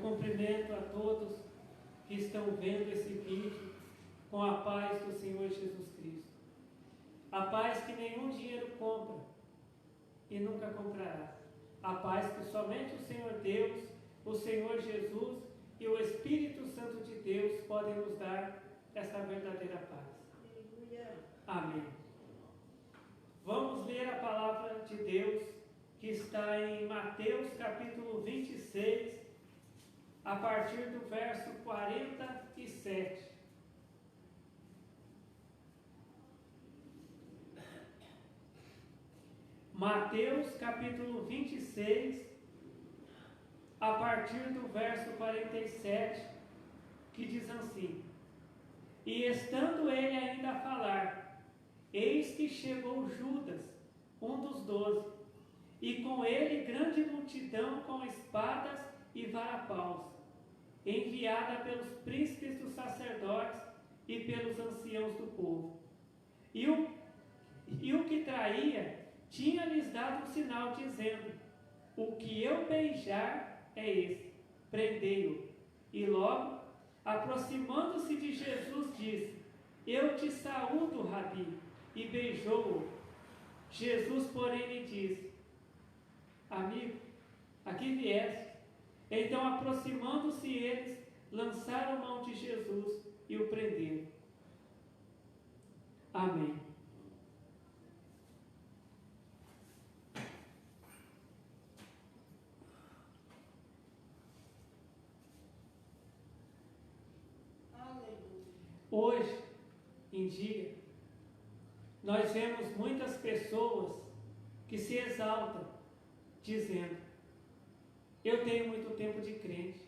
cumprimento a todos que estão vendo esse vídeo com a paz do Senhor Jesus Cristo. A paz que nenhum dinheiro compra e nunca comprará. A paz que somente o Senhor Deus, o Senhor Jesus e o Espírito Santo de Deus podem nos dar essa verdadeira paz. Amém. Vamos ler a palavra de Deus que está em Mateus capítulo 26, a partir do verso 47. Mateus capítulo 26, a partir do verso 47, que diz assim: E estando ele ainda a falar, eis que chegou Judas, um dos 12, e com ele grande multidão com espadas e varapaus, enviada pelos príncipes dos sacerdotes e pelos anciãos do povo. E o que traía tinha-lhes dado um sinal, dizendo: O que eu beijar é esse, prendei-o. E logo, aproximando-se de Jesus, disse: Eu te saúdo, Rabi, e beijou-o. Jesus, porém, lhe disse: Amigo, aqui vieste. Então, aproximando-se eles, lançaram mão de Jesus e o prenderam. Amém. Hoje em dia, nós vemos muitas pessoas que se exaltam, dizendo: eu tenho muito tempo de crente,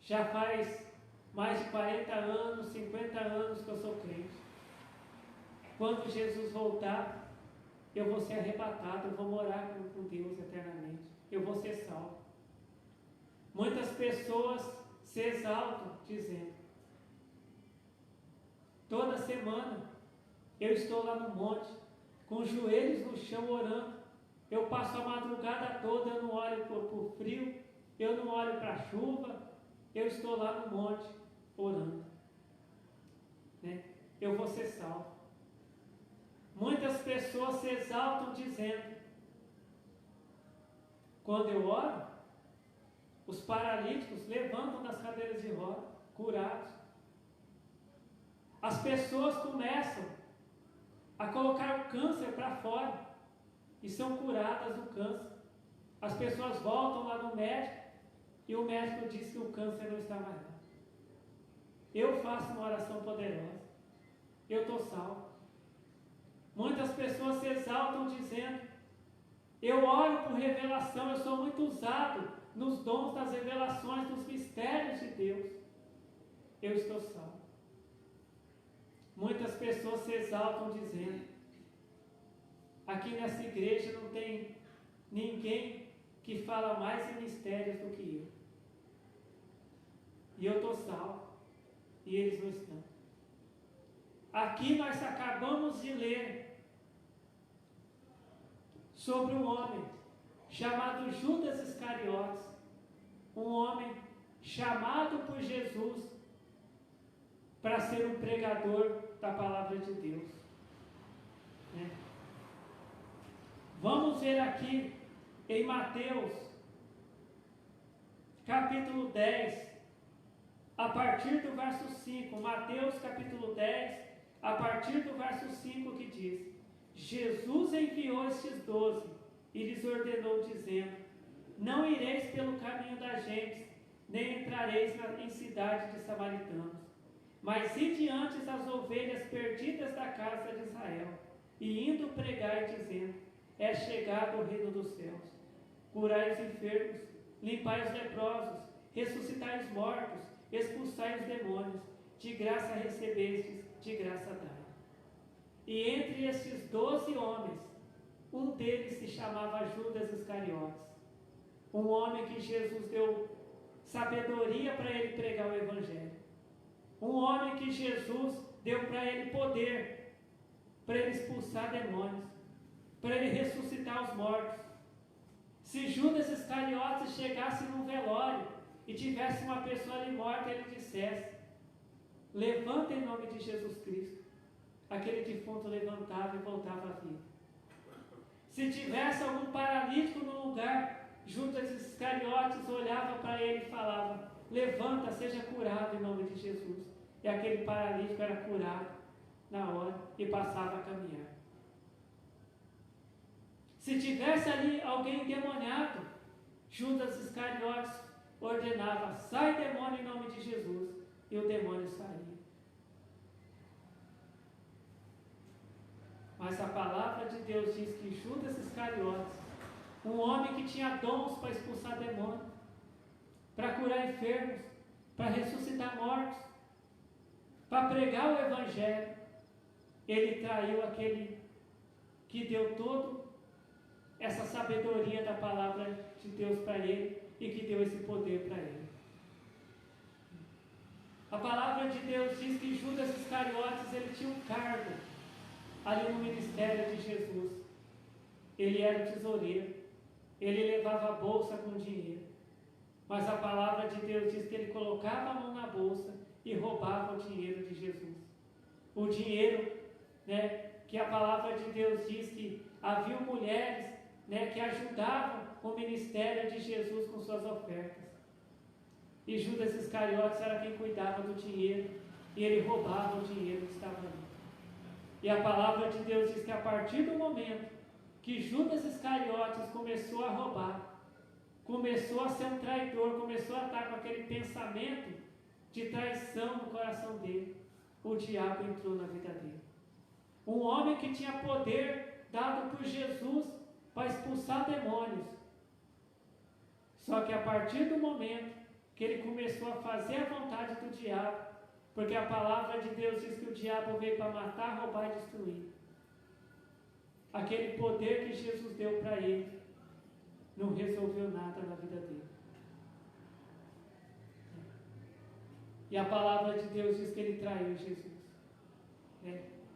já faz mais de 40 anos, 50 anos que eu sou crente. Quando Jesus voltar, eu vou ser arrebatado, eu vou morar com Deus eternamente, eu vou ser salvo. Muitas pessoas se exaltam, dizendo: toda semana eu estou lá no monte, com os joelhos no chão orando. Eu passo a madrugada toda, eu não olho para o frio, eu não olho para a chuva, eu estou lá no monte orando. Né? Eu vou ser salvo. Muitas pessoas se exaltam dizendo: quando eu oro, os paralíticos levantam das cadeiras de roda, curados. As pessoas começam a colocar o câncer para fora e são curadas do câncer. As pessoas voltam lá no médico e o médico diz que o câncer não está mais lá. Eu faço uma oração poderosa, eu estou salvo. Muitas pessoas se exaltam dizendo: eu oro por revelação, eu sou muito usado nos dons das revelações, dos mistérios de Deus. Eu estou salvo. Muitas pessoas se exaltam dizendo: aqui nessa igreja não tem ninguém que fala mais em mistérios do que eu. E eu estou salvo. E eles não estão. Aqui nós acabamos de ler sobre um homem chamado Judas Iscariotes. Um homem chamado por Jesus para ser um pregador da palavra de Deus. Né? Vamos ver aqui em Mateus, capítulo 10, a partir do verso 5. Mateus, capítulo 10, a partir do verso 5, que diz: Jesus enviou estes 12 e lhes ordenou, dizendo: não ireis pelo caminho das gentes, nem entrareis em cidade de samaritanos, mas ide antes as ovelhas perdidas da casa de Israel, e indo pregai, dizendo: é chegado o reino dos céus. Curai os enfermos, limpai os leprosos, ressuscitai os mortos, expulsai os demônios. De graça recebestes, de graça dai. E entre estes 12 homens, um deles se chamava Judas Iscariotes, um homem que Jesus deu sabedoria para ele pregar o evangelho, um homem que Jesus deu para ele poder, para ele expulsar demônios, para ele ressuscitar os mortos. Se Judas Iscariotes chegasse num velório e tivesse uma pessoa ali morta, ele dissesse: levanta em nome de Jesus Cristo. Aquele defunto levantava e voltava à vida. Se tivesse algum paralítico no lugar, Judas Iscariotes olhava para ele e falava: levanta, seja curado em nome de Jesus. E aquele paralítico era curado na hora e passava a caminhar. Se tivesse ali alguém endemoniado, Judas Iscariotes ordenava: sai demônio em nome de Jesus, e o demônio saía. Mas a palavra de Deus diz que Judas Iscariotes, um homem que tinha dons para expulsar demônios, para curar enfermos, para ressuscitar mortos, para pregar o Evangelho, ele traiu aquele que deu toda essa sabedoria da palavra de Deus para ele e que deu esse poder para ele. A palavra de Deus diz que Judas Iscariotes, ele tinha um cargo ali no ministério de Jesus. Ele era o tesoureiro, ele levava a bolsa com dinheiro, mas a palavra de Deus diz que ele colocava a mão na bolsa e roubava o dinheiro de Jesus. O dinheiro, que a palavra de Deus diz que havia mulheres, que ajudavam o ministério de Jesus com suas ofertas. E Judas Iscariotes era quem cuidava do dinheiro, e ele roubava o dinheiro que estava ali. E a palavra de Deus diz que a partir do momento que Judas Iscariotes começou a roubar, começou a ser um traidor, começou a estar com aquele pensamento de traição no coração dele, o diabo entrou na vida dele. Um homem que tinha poder dado por Jesus para expulsar demônios. Só que a partir do momento que ele começou a fazer a vontade do diabo, porque a palavra de Deus diz que o diabo veio para matar, roubar e destruir. Aquele poder que Jesus deu para ele não resolveu nada na vida dele. E a palavra de Deus diz que ele traiu Jesus.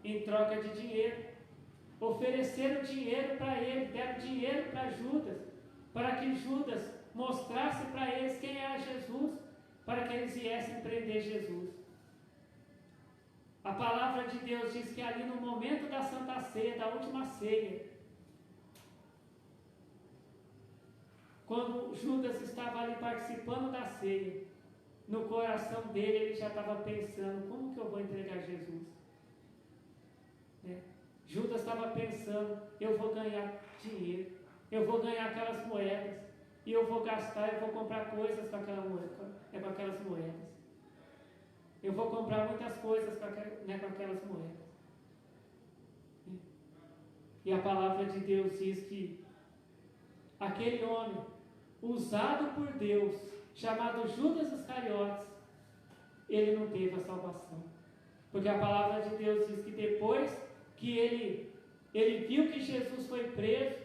Em troca de dinheiro. Ofereceram dinheiro para ele, deram dinheiro para Judas, para que Judas mostrasse para eles quem era Jesus, para que eles viessem prender Jesus. A palavra de Deus diz que ali no momento da Santa Ceia, da última ceia, quando Judas estava ali participando da ceia, no coração dele ele já estava pensando: como que eu vou entregar Jesus? Judas estava pensando: eu vou ganhar dinheiro, eu vou ganhar aquelas moedas, e eu vou gastar, eu vou comprar coisas com aquelas moedas. Eu vou comprar muitas coisas com aquelas moedas. E a palavra de Deus diz que aquele homem, usado por Deus, chamado Judas Iscariotes, ele não teve a salvação. Porque a palavra de Deus diz que depois que ele viu que Jesus foi preso,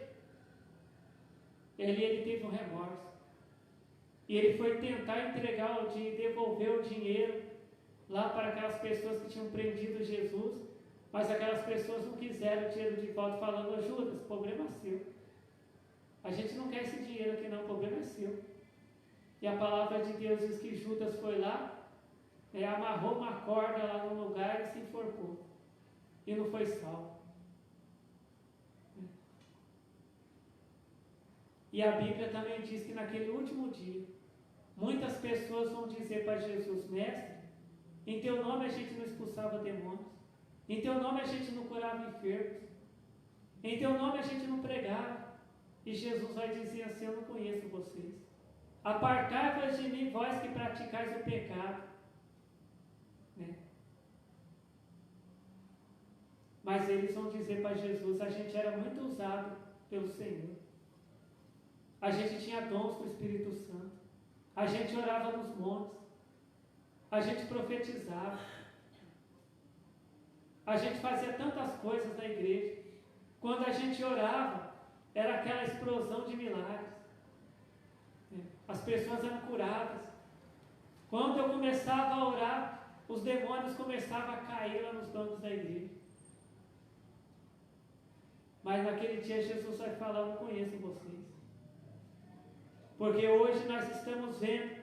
ele teve um remorso. E ele foi tentar entregar devolver o dinheiro lá para aquelas pessoas que tinham prendido Jesus, mas aquelas pessoas não quiseram o dinheiro de volta, falando: Judas, o problema é seu. A gente não quer esse dinheiro aqui não, o problema é seu. E a palavra de Deus diz que Judas foi lá, amarrou uma corda lá no lugar e se enforcou. E não foi salvo. E a Bíblia também diz que naquele último dia, muitas pessoas vão dizer para Jesus: mestre, em teu nome a gente não expulsava demônios, em teu nome a gente não curava enfermos, em teu nome a gente não pregava. E Jesus vai dizer assim: eu não conheço vocês. Apartai-vos de mim, vós que praticais o pecado. Mas eles vão dizer para Jesus: a gente era muito usado pelo Senhor. A gente tinha dons com o Espírito Santo. A gente orava nos montes. A gente profetizava. A gente fazia tantas coisas na igreja. Quando a gente orava, era aquela explosão de milagres. As pessoas eram curadas. Quando eu começava a orar, os demônios começavam a cair lá nos bancos da igreja. Mas naquele dia Jesus vai falar: eu não conheço vocês. Porque hoje nós estamos vendo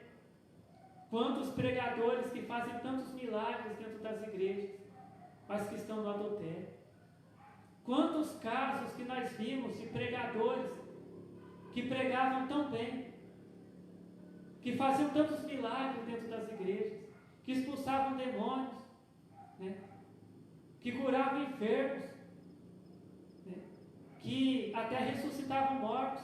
Quantos pregadores que fazem tantos milagres dentro das igrejas, mas que estão no adultério. Quantos casos que nós vimos de pregadores que pregavam tão bem, que faziam tantos milagres dentro das igrejas, que expulsavam demônios, né? Que curavam enfermos, né? Que até ressuscitavam mortos,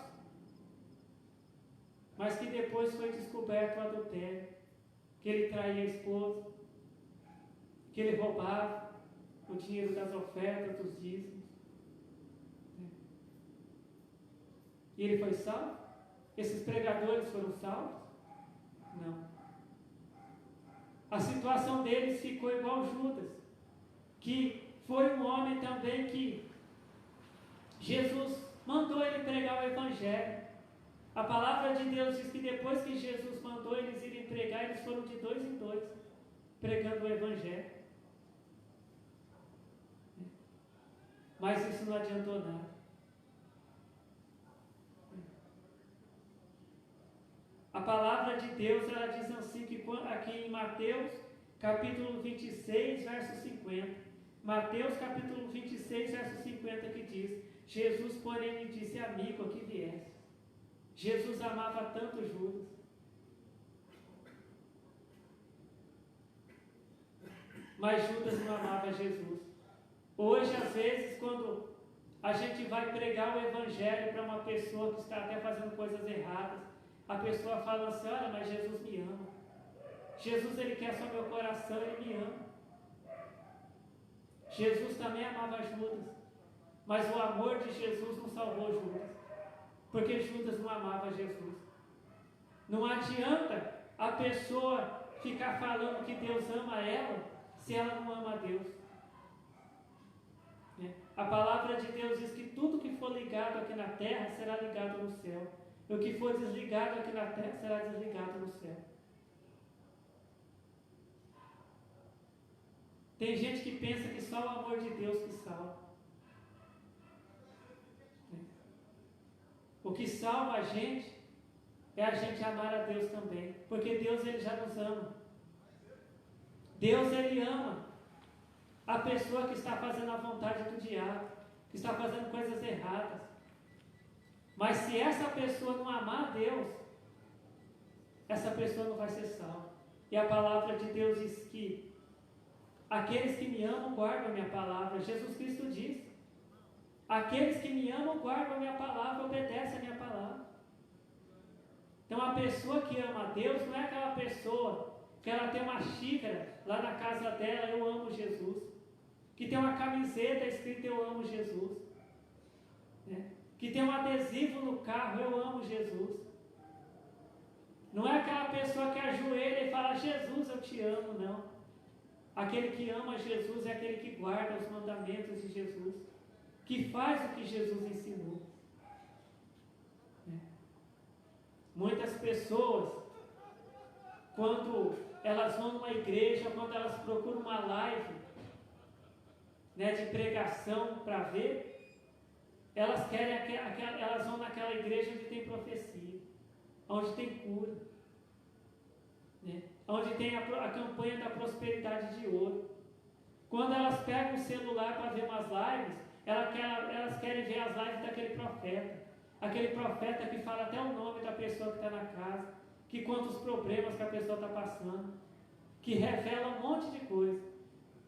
mas que depois foi descoberto o adultério, que ele traía a esposa, que ele roubava o dinheiro das ofertas, dos dízimos. Né? E ele foi salvo? Esses pregadores foram salvos? Não. A situação deles ficou igual Judas, que foi um homem também que Jesus mandou ele pregar o Evangelho. A palavra de Deus diz que depois que Jesus mandou eles irem pregar, eles foram de 2 em 2, pregando o Evangelho. Mas isso não adiantou nada. A palavra de Deus, ela diz assim, que aqui em Mateus, capítulo 26, verso 50. Mateus, capítulo 26, verso 50, que diz: Jesus, porém, lhe disse: amigo, aqui viesse. Jesus amava tanto Judas. Mas Judas não amava Jesus. Hoje, às vezes, quando a gente vai pregar o Evangelho para uma pessoa que está até fazendo coisas erradas, a pessoa fala assim: olha, mas Jesus me ama. Jesus, ele quer só meu coração, ele me ama. Jesus também amava Judas, mas o amor de Jesus não salvou Judas, porque Judas não amava Jesus. Não adianta a pessoa ficar falando que Deus ama ela, se ela não ama a Deus. A palavra de Deus diz que tudo que for ligado aqui na terra será ligado no céu. E o que for desligado aqui na terra será desligado no céu. Tem gente que pensa que só o amor de Deus que salva. O que salva a gente é a gente amar a Deus também. Porque Deus, ele já nos ama. Deus, ele ama a pessoa que está fazendo a vontade do diabo, que está fazendo coisas erradas. Mas se essa pessoa não amar a Deus, essa pessoa não vai ser salva. E a palavra de Deus diz que aqueles que me amam guardam a minha palavra. Jesus Cristo diz: aqueles que me amam guardam a minha palavra, obedecem a minha palavra. Então a pessoa que ama a Deus não é aquela pessoa que ela tem uma xícara lá na casa dela: eu amo Jesus. Que tem uma camiseta escrita: eu amo Jesus. Né? Que tem um adesivo no carro: eu amo Jesus. Não é aquela pessoa que ajoelha e fala: Jesus, eu te amo, não. Aquele que ama Jesus é aquele que guarda os mandamentos de Jesus, que faz o que Jesus ensinou. Muitas pessoas, quando elas vão numa igreja, quando elas procuram uma live, né, de pregação para ver, elas querem elas vão naquela igreja onde tem profecia, onde tem cura, né, onde tem a campanha da prosperidade de ouro. Quando elas pegam o celular para ver umas lives, elas querem ver as lives daquele profeta. Aquele profeta que fala até o nome da pessoa que está na casa, que conta os problemas que a pessoa está passando, que revela um monte de coisa.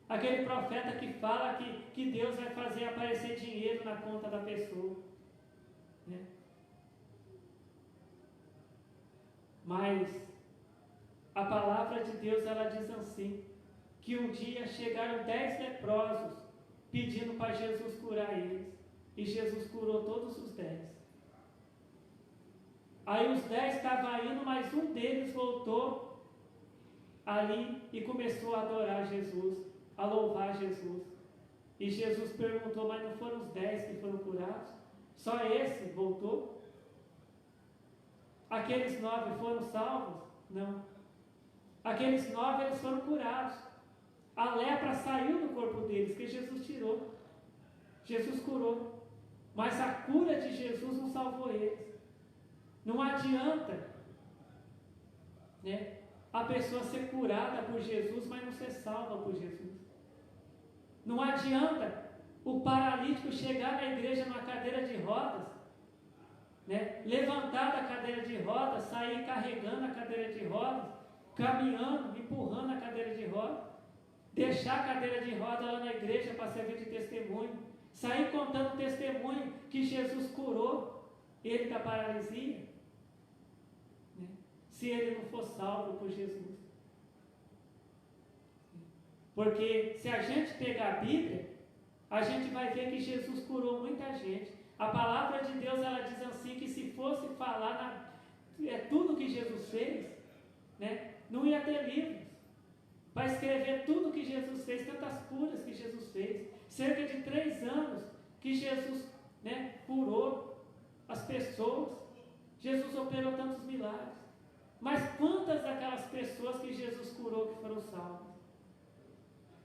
Aquele profeta que fala que Deus vai fazer aparecer dinheiro na conta da pessoa. Né? Mas a palavra de Deus, ela diz assim, que um dia chegaram 10 leprosos pedindo para Jesus curar eles. E Jesus curou todos os 10. Aí os 10 estavam indo, mas um deles voltou ali e começou a adorar Jesus, a louvar Jesus. E Jesus perguntou: mas não foram os 10 que foram curados? Só esse voltou? Aqueles 9 foram salvos? Não. Aqueles 9, eles foram curados. A lepra saiu do corpo deles, que Jesus tirou. Jesus curou. Mas a cura de Jesus não salvou eles. Não adianta, né, a pessoa ser curada por Jesus, mas não ser salva por Jesus. Não adianta o paralítico chegar na igreja numa cadeira de rodas, né, levantar da cadeira de rodas, sair carregando a cadeira de rodas, caminhando, empurrando a cadeira de rodas, deixar a cadeira de rodas lá na igreja para servir de testemunho, sair contando testemunho que Jesus curou ele da paralisia, né, se ele não for salvo por Jesus. Porque se a gente pegar a Bíblia, a gente vai ver que Jesus curou muita gente. A palavra de Deus, ela diz assim, que se fosse falar tudo que Jesus fez, né, não ia ter livros para escrever tudo que Jesus fez, tantas curas que Jesus fez. Cerca de 3 anos que Jesus, né, curou as pessoas. Jesus operou tantos milagres. Mas quantas daquelas pessoas que Jesus curou que foram salvas?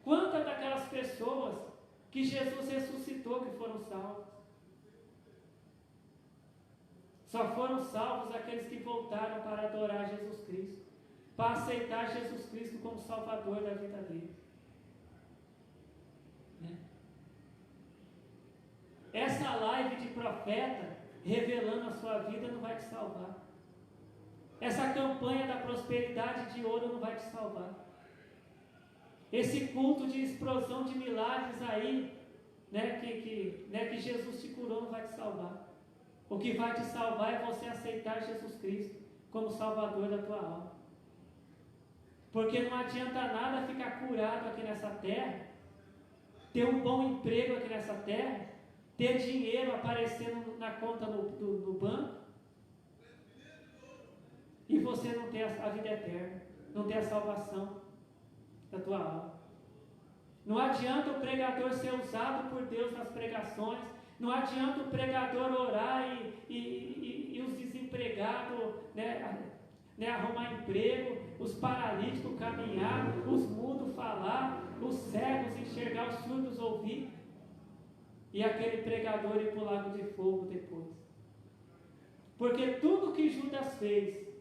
Quantas daquelas pessoas que Jesus ressuscitou que foram salvas? Só foram salvos aqueles que voltaram para adorar Jesus Cristo, para aceitar Jesus Cristo como Salvador da vida deles. Né? Essa live de profeta revelando a sua vida não vai te salvar. Essa campanha da prosperidade de ouro não vai te salvar. Esse culto de explosão de milagres aí, né, que Jesus te curou, não vai te salvar. O que vai te salvar é você aceitar Jesus Cristo como Salvador da tua alma. Porque não adianta nada ficar curado aqui nessa terra, ter um bom emprego aqui nessa terra, ter dinheiro aparecendo na conta no banco, e você não ter a vida eterna, não ter a salvação da tua alma. Não adianta o pregador ser usado por Deus nas pregações, não adianta o pregador orar e os desempregados, né, arrumar emprego, os paralíticos caminhar, os mudos falar, os cegos enxergar, os surdos ouvir, e aquele pregador ir para o lago de fogo depois. Porque tudo que Judas fez,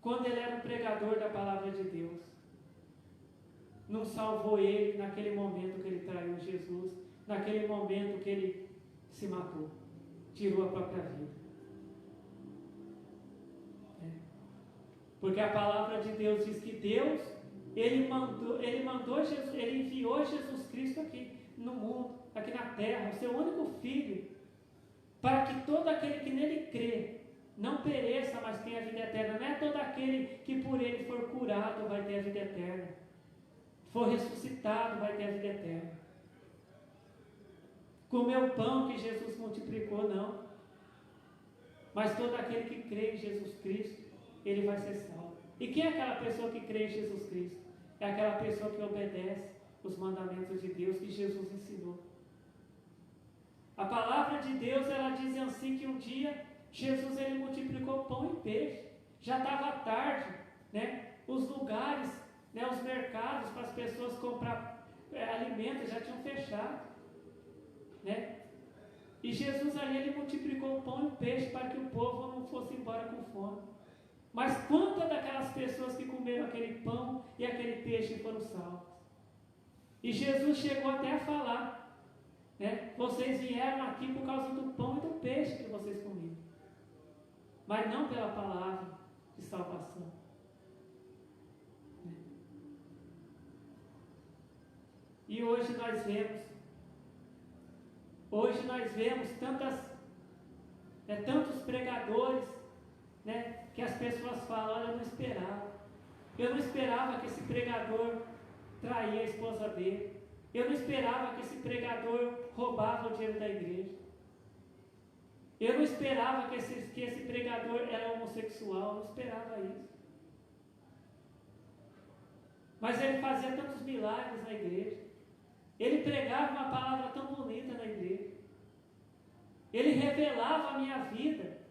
quando ele era um pregador da palavra de Deus, não salvou ele naquele momento que ele traiu Jesus, naquele momento que ele se matou, tirou a própria vida. Porque a palavra de Deus diz que Deus, ele enviou Jesus Cristo aqui no mundo, aqui na terra, o seu único Filho, para que todo aquele que nele crê não pereça, mas tenha a vida eterna. Não é todo aquele que por ele for curado vai ter a vida eterna, for ressuscitado vai ter a vida eterna. Comer o pão que Jesus multiplicou, não. Mas todo aquele que crê em Jesus Cristo, ele vai ser salvo. E quem é aquela pessoa que crê em Jesus Cristo? É aquela pessoa que obedece os mandamentos de Deus que Jesus ensinou. A palavra de Deus, ela diz assim que um dia Jesus, ele multiplicou pão e peixe. Já estava tarde, né? Os lugares, né, os mercados para as pessoas comprar alimentos já tinham fechado, né? E Jesus ali, ele multiplicou o pão e o peixe para que o povo não fosse embora com fome. Mas quantas daquelas pessoas que comeram aquele pão e aquele peixe foram salvas? E Jesus chegou até a falar, né? Vocês vieram aqui por causa do pão e do peixe que vocês comiam, mas não pela palavra de salvação. E hoje nós vemos tantos pregadores, né, que as pessoas falam: olha, eu não esperava que esse pregador traía a esposa dele, eu não esperava que esse pregador roubava o dinheiro da igreja, eu não esperava que esse pregador era homossexual, eu não esperava isso. Mas ele fazia tantos milagres na igreja, ele pregava uma palavra tão bonita na igreja, ele revelava a minha vida,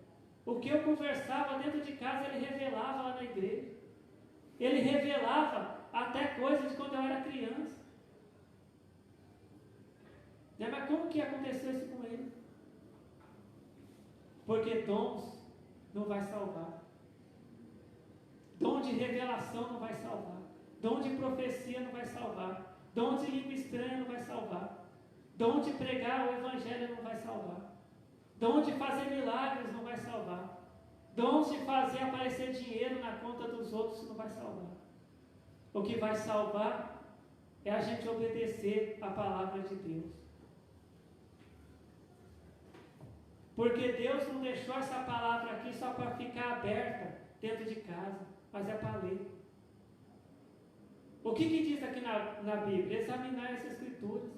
o que eu conversava dentro de casa, ele revelava lá na igreja, ele revelava até coisas de quando eu era criança. Mas como que aconteceu isso com ele? Porque dons não vai salvar. de revelação não vai salvar. Dom de profecia não vai salvar. Dom de língua estranha não vai salvar. Dom de pregar o evangelho não vai salvar. Dom de fazer milagres não vai salvar. Dom de fazer aparecer dinheiro na conta dos outros não vai salvar. O que vai salvar é a gente obedecer a palavra de Deus. Porque Deus não deixou essa palavra aqui só para ficar aberta dentro de casa, mas é para ler. O que diz aqui na Bíblia? Examinar as Escrituras.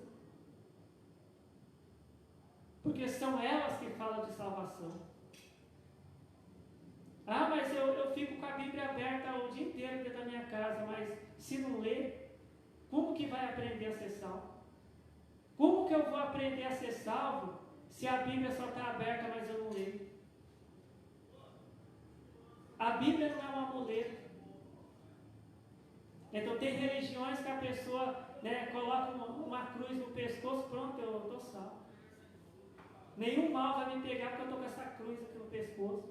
Porque são elas que falam de salvação. Ah, mas eu fico com a Bíblia aberta o dia inteiro dentro da minha casa, mas se não ler, como que vai aprender a ser salvo? Como que eu vou aprender a ser salvo se a Bíblia só está aberta, mas eu não leio? A Bíblia não é um amuleto. Então tem religiões que a pessoa, né, coloca uma cruz no pescoço, pronto, eu estou salvo. Nenhum mal vai me pegar porque eu estou com essa cruz aqui no pescoço.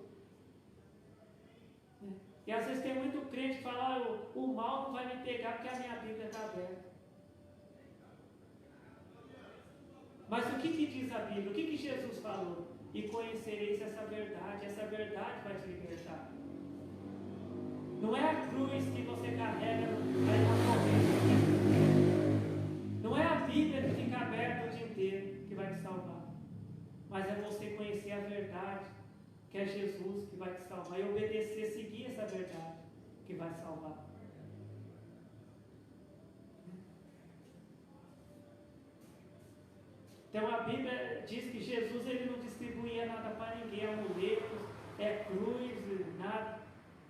E às vezes tem muito crente que fala, o mal não vai me pegar porque a minha Bíblia está aberta. Mas o que diz a Bíblia? O que Jesus falou? E conhecereis essa verdade vai te libertar. Não é a cruz que você carrega na corrente. Não é a Bíblia que fica aberta o dia inteiro que vai te salvar. Mas é você conhecer a verdade, que é Jesus que vai te salvar. E obedecer, seguir essa verdade que vai salvar. Então a Bíblia diz que Jesus ele não distribuía nada para ninguém, amuletos, cruz, nada,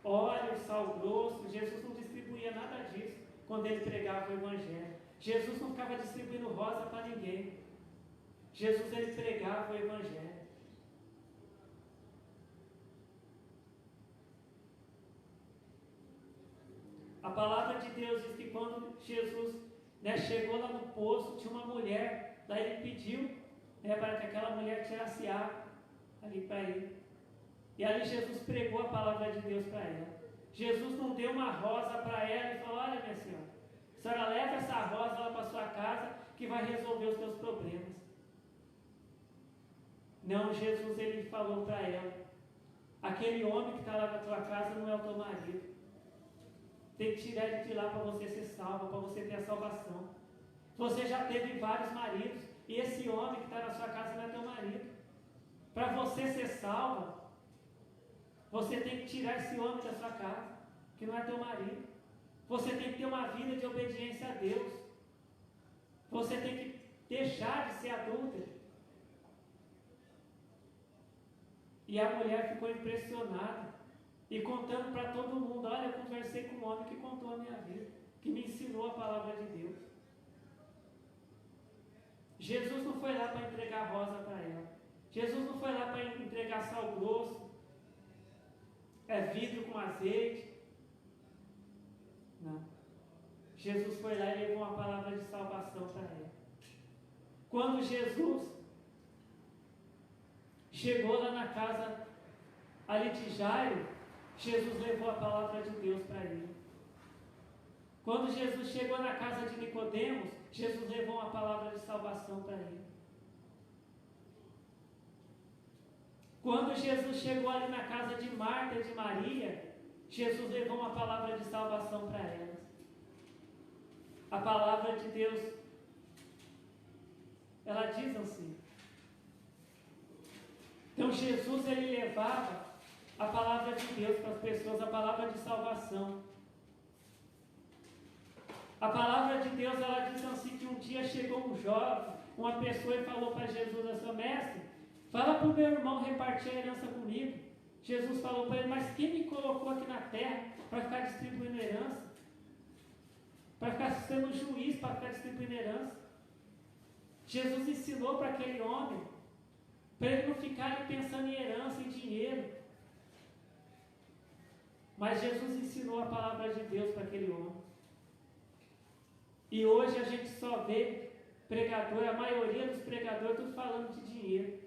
óleo, sal grosso. Jesus não distribuía nada disso quando ele pregava o Evangelho. Jesus não ficava distribuindo rosa para ninguém. Jesus ele pregava o Evangelho. A palavra de Deus diz que quando Jesus, né, chegou lá no poço, tinha uma mulher. Daí ele pediu, né, para que aquela mulher tirasse água ali para ele. E ali Jesus pregou a palavra de Deus para ela. Jesus não deu uma rosa para ela e falou, olha minha senhora, a senhora leva essa rosa lá para sua casa que vai resolver os seus problemas. Não, Jesus ele falou para ela, aquele homem que está lá na tua casa não é o teu marido. Tem que tirar ele de lá para você ser salvo, para você ter a salvação. Você já teve vários maridos, e esse homem que está na sua casa não é teu marido. Para você ser salvo, você tem que tirar esse homem da sua casa, que não é teu marido. Você tem que ter uma vida de obediência a Deus. Você tem que deixar de ser adúltero. E a mulher ficou impressionada e contando para todo mundo, olha, eu conversei com um homem que contou a minha vida, que me ensinou a palavra de Deus. Jesus não foi lá para entregar rosa para ela. Jesus não foi lá para entregar sal grosso, vidro com azeite. Não. Jesus foi lá e levou uma palavra de salvação para ela. Quando Jesus chegou lá na casa ali de Jairo, Jesus levou a palavra de Deus para ele. Quando Jesus chegou na casa de Nicodemos, Jesus levou uma palavra de salvação para ele. Quando Jesus chegou ali na casa de Marta e de Maria, Jesus levou uma palavra de salvação para elas. A palavra de Deus, ela diz assim. Então Jesus ele levava a palavra de Deus para as pessoas, a palavra de salvação. A palavra de Deus, ela diz assim que um dia chegou um jovem, uma pessoa e falou para Jesus, a seu mestre, fala para o meu irmão repartir a herança comigo. Jesus falou para ele, mas quem me colocou aqui na terra para ficar distribuindo herança? Para ficar sendo juiz, para ficar distribuindo herança? Jesus ensinou para aquele homem, para ele não ficar ali pensando em herança, em dinheiro. Mas Jesus ensinou a palavra de Deus para aquele homem. E hoje a gente só vê pregador, a maioria dos pregadores, tudo falando de dinheiro.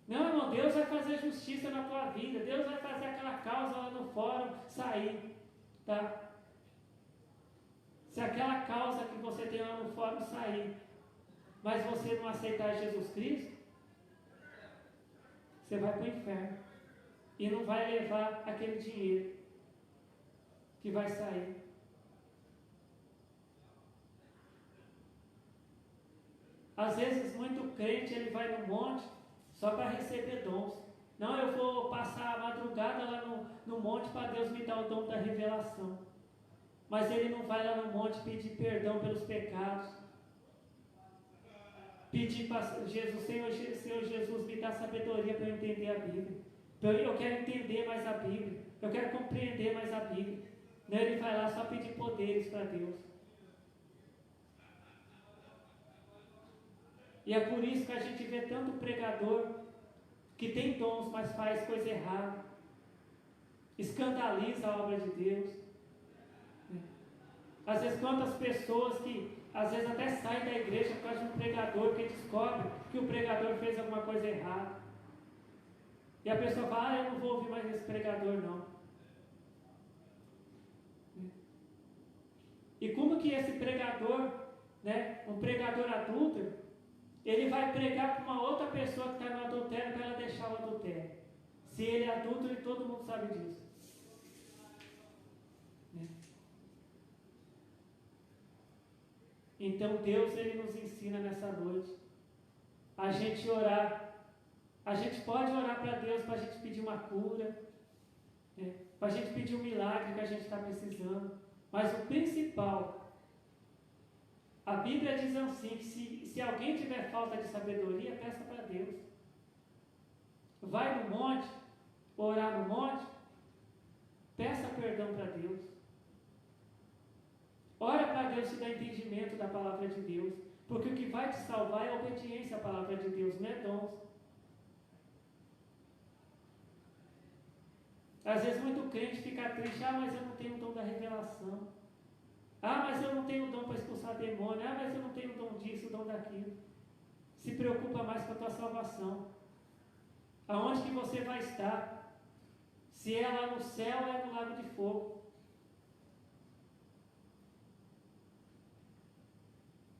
Não, irmão, Deus vai fazer justiça na tua vida, Deus vai fazer aquela causa lá no fórum sair, tá? Se aquela causa que você tem lá no fórum sair, mas você não aceitar Jesus Cristo, você vai para o inferno e não vai levar aquele dinheiro que vai sair. Às vezes, muito crente, ele vai no monte só para receber dons. Não, eu vou passar a madrugada lá no monte para Deus me dar o dom da revelação. Mas ele não vai lá no monte pedir perdão pelos pecados. Pedir para Jesus, Senhor Jesus, me dá sabedoria para eu entender a Bíblia. Eu quero entender mais a Bíblia. Eu quero compreender mais a Bíblia. Não, ele vai lá só pedir poderes para Deus. E é por isso que a gente vê tanto pregador que tem dons, mas faz coisa errada. Escandaliza a obra de Deus. Às vezes, quantas pessoas que, às vezes, até saem da igreja por causa de um pregador, porque descobre que o pregador fez alguma coisa errada. E a pessoa fala, eu não vou ouvir mais esse pregador, não. E como que esse pregador, um pregador adúltero, ele vai pregar para uma outra pessoa que está no adultério para ela deixar o adultério? Se ele é adúltero e todo mundo sabe disso. Então Deus, ele nos ensina nessa noite a gente orar. A gente pode orar para Deus para a gente pedir uma cura, para a gente pedir um milagre que a gente está precisando. Mas o principal, a Bíblia diz assim, que se alguém tiver falta de sabedoria, peça para Deus. Vai no monte, orar no monte, peça perdão para Deus. Ora para Deus te dar entendimento da palavra de Deus, porque o que vai te salvar é a obediência à palavra de Deus, não é dons. Às vezes muito crente fica triste, mas eu não tenho o dom da revelação. Mas eu não tenho o dom para expulsar demônio. Mas eu não tenho o dom disso, o dom daquilo. Se preocupa mais com a tua salvação. Aonde que você vai estar? Se é lá no céu ou é no lago de fogo.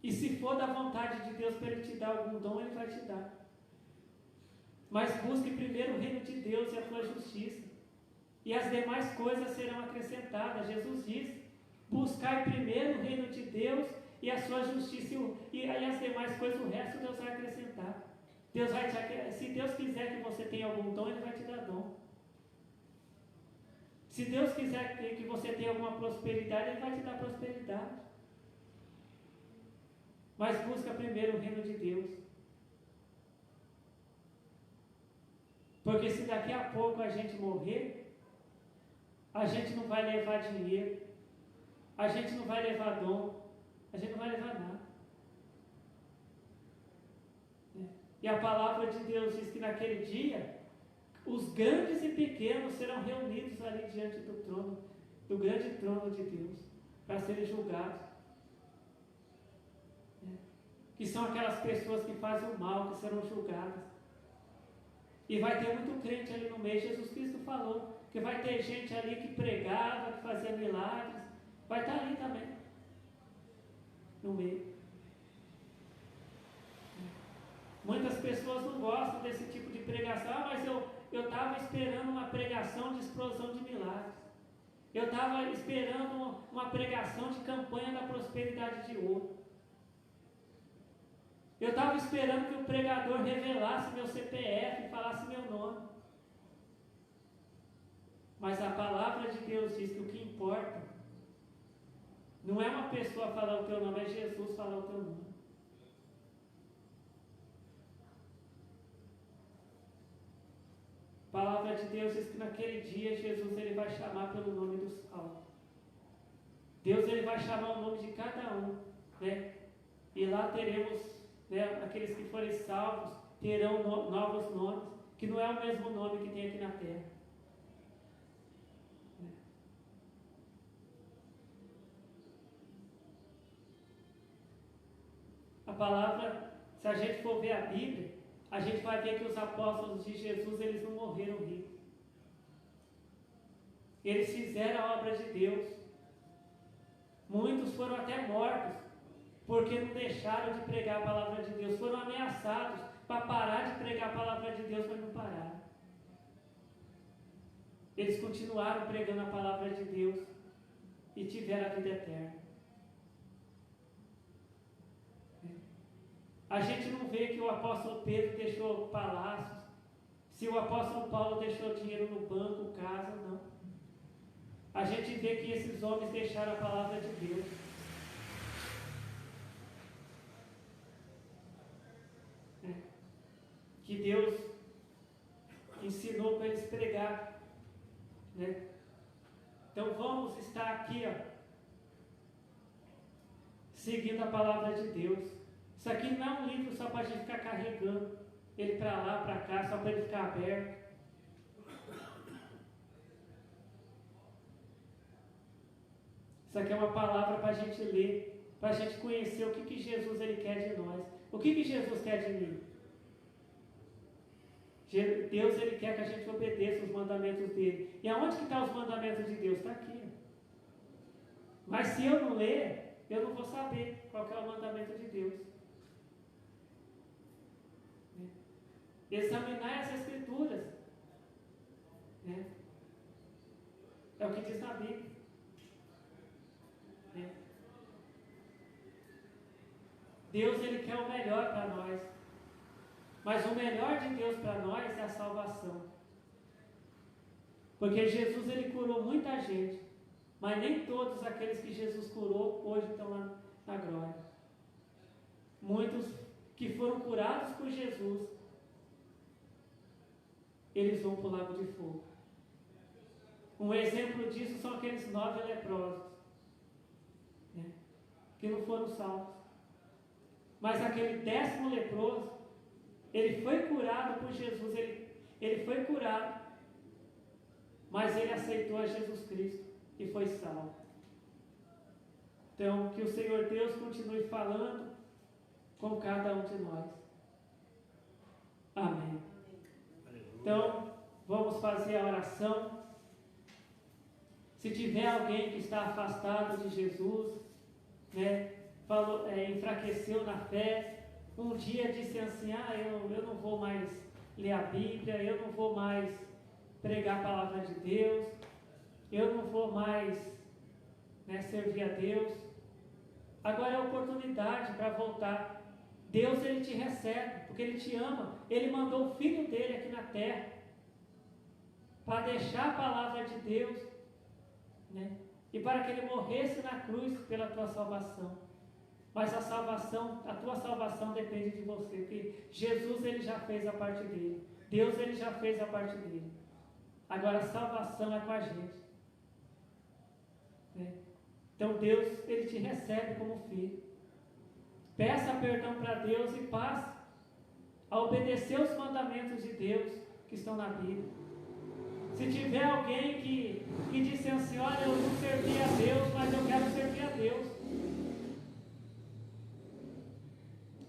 E se for da vontade de Deus para Ele te dar algum dom, Ele vai te dar. Mas busque primeiro o reino de Deus e a tua justiça. E as demais coisas serão acrescentadas. Jesus disse, buscai primeiro o reino de Deus e a sua justiça. E as demais coisas, o resto Deus vai acrescentar. Se Deus quiser que você tenha algum dom, Ele vai te dar dom. Se Deus quiser que você tenha alguma prosperidade, Ele vai te dar prosperidade. Mas busca primeiro o reino de Deus. Porque se daqui a pouco a gente morrer, a gente não vai levar dinheiro, a gente não vai levar dom, a gente não vai levar nada. E a palavra de Deus diz que naquele dia, os grandes e pequenos serão reunidos ali diante do trono, do grande trono de Deus, para serem julgados. Que são aquelas pessoas que fazem o mal, que serão julgadas. E vai ter muito crente ali no meio. Jesus Cristo falou que vai ter gente ali que pregava, que fazia milagres. Vai estar ali também, no meio. Muitas pessoas não gostam desse tipo de pregação. Mas eu estava esperando uma pregação de explosão de milagres. Eu estava esperando uma pregação de campanha da prosperidade de ouro. Eu estava esperando que o pregador revelasse meu CPF e falasse meu nome. Mas a palavra de Deus diz que o que importa não é uma pessoa falar o teu nome, é Jesus falar o teu nome. A palavra de Deus diz que naquele dia Jesus ele vai chamar pelo nome do salvo. Deus ele vai chamar o nome de cada um, E lá teremos aqueles que forem salvos terão novos nomes, que não é o mesmo nome que tem aqui na terra. A palavra, se a gente for ver a Bíblia, a gente vai ver que os apóstolos de Jesus, eles não morreram ricos. Eles fizeram a obra de Deus. Muitos foram até mortos, porque não deixaram de pregar a palavra de Deus. Foram ameaçados para parar de pregar a palavra de Deus, mas não pararam. Eles continuaram pregando a palavra de Deus e tiveram a vida eterna. A gente não vê que o apóstolo Pedro deixou palácios, se o apóstolo Paulo deixou dinheiro no banco, casa, não. A gente vê que esses homens deixaram a palavra de Deus. Que Deus ensinou para eles pregar. Então vamos estar aqui, seguindo a palavra de Deus. Isso aqui não é um livro só para a gente ficar carregando ele para lá, para cá, só para ele ficar aberto. Isso aqui é uma palavra para a gente ler, para a gente conhecer o que Jesus ele quer de nós. O que Jesus quer de mim? Deus ele quer que a gente obedeça os mandamentos dele. E aonde que estão os mandamentos de Deus? Está aqui. Mas se eu não ler, eu não vou saber qual que é o mandamento de Deus. Examinar as Escrituras. É o que diz na Bíblia. Deus ele quer o melhor para nós. Mas o melhor de Deus para nós é a salvação. Porque Jesus ele curou muita gente, mas nem todos aqueles que Jesus curou hoje estão lá na glória. Muitos que foram curados por Jesus, eles vão para o lago de fogo. Um exemplo disso são aqueles 9 leprosos, que não foram salvos. Mas aquele 10º leproso, ele foi curado por Jesus, ele foi curado, mas ele aceitou a Jesus Cristo e foi salvo. Então, que o Senhor Deus continue falando com cada um de nós. Amém. Então, vamos fazer a oração. Se tiver alguém que está afastado de Jesus, enfraqueceu na fé, um dia disse assim, eu não vou mais ler a Bíblia, eu não vou mais pregar a palavra de Deus, eu não vou mais servir a Deus. Agora é a oportunidade para voltar. Deus ele te recebe, porque Ele te ama. Ele mandou o Filho dele aqui na terra para deixar a palavra de Deus, e para que Ele morresse na cruz pela tua salvação. Mas a tua salvação depende de você, porque Jesus ele já fez a parte dele. Deus ele já fez a parte dele. Agora a salvação é com a gente. Então Deus ele te recebe como filho. Peça perdão para Deus e passe a obedecer os mandamentos de Deus que estão na Bíblia. Se tiver alguém que disse assim, olha, eu não servi a Deus, mas eu quero servir a Deus,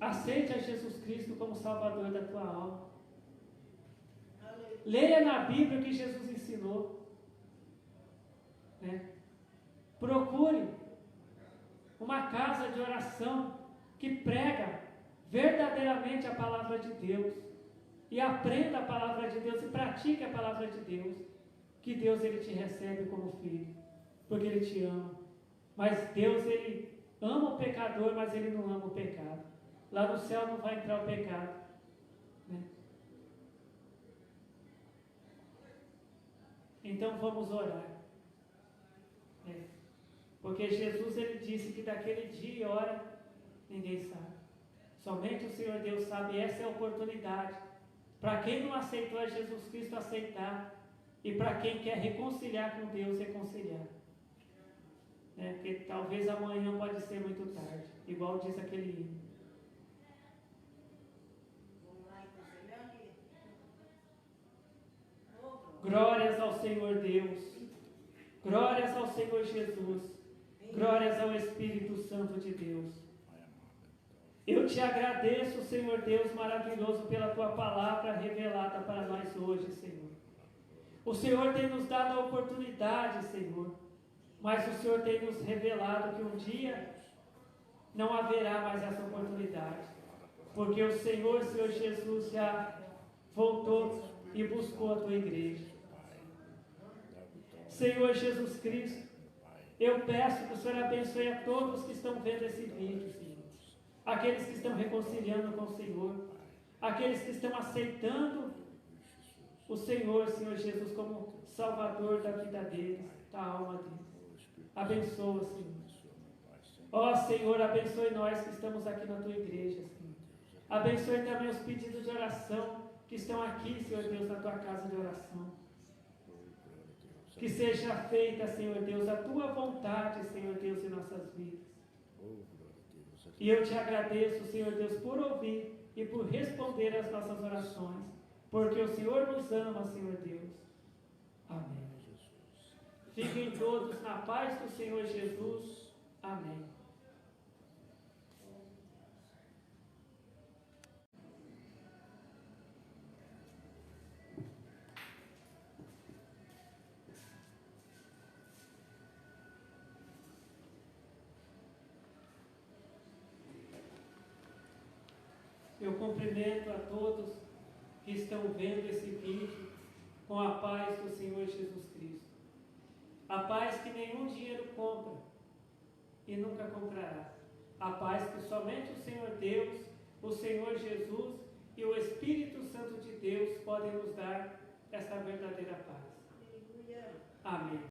aceite a Jesus Cristo como Salvador da tua alma. Leia na Bíblia o que Jesus ensinou. Procure uma casa de oração que prega verdadeiramente a palavra de Deus. E aprenda a palavra de Deus e pratique a palavra de Deus. Que Deus ele te recebe como filho. Porque Ele te ama. Mas Deus ele ama o pecador, mas Ele não ama o pecado. Lá no céu não vai entrar o pecado. Então vamos orar. Porque Jesus ele disse que daquele dia e hora ninguém sabe. Somente o Senhor Deus sabe. E essa é a oportunidade. Para quem não aceitou a Jesus Cristo, aceitar. E para quem quer reconciliar com Deus, reconciliar. Porque talvez amanhã pode ser muito tarde. Igual diz aquele hino. Glórias ao Senhor Deus, glórias ao Senhor Jesus, glórias ao Espírito Santo de Deus. Eu te agradeço, Senhor Deus maravilhoso, pela Tua palavra revelada para nós hoje, Senhor. O Senhor tem nos dado a oportunidade, Senhor, mas o Senhor tem nos revelado que um dia não haverá mais essa oportunidade, porque o Senhor Jesus já voltou e buscou a tua igreja. Senhor Jesus Cristo, eu peço que o Senhor abençoe a todos que estão vendo esse vídeo, Senhor. Aqueles que estão reconciliando com o Senhor, aqueles que estão aceitando o Senhor Jesus, como Salvador da vida deles, da alma deles. Abençoa, Senhor. Ó Senhor, abençoe nós que estamos aqui na tua igreja, Senhor. Abençoe também os pedidos de oração que estão aqui, Senhor Deus, na tua casa de oração. Que seja feita, Senhor Deus, a tua vontade, Senhor Deus, em nossas vidas. E eu te agradeço, Senhor Deus, por ouvir e por responder às nossas orações, porque o Senhor nos ama, Senhor Deus. Amém. Fiquem todos na paz do Senhor Jesus. Amém. Eu cumprimento a todos que estão vendo esse vídeo com a paz do Senhor Jesus Cristo. A paz que nenhum dinheiro compra e nunca comprará. A paz que somente o Senhor Deus, o Senhor Jesus e o Espírito Santo de Deus podem nos dar essa verdadeira paz. Amém.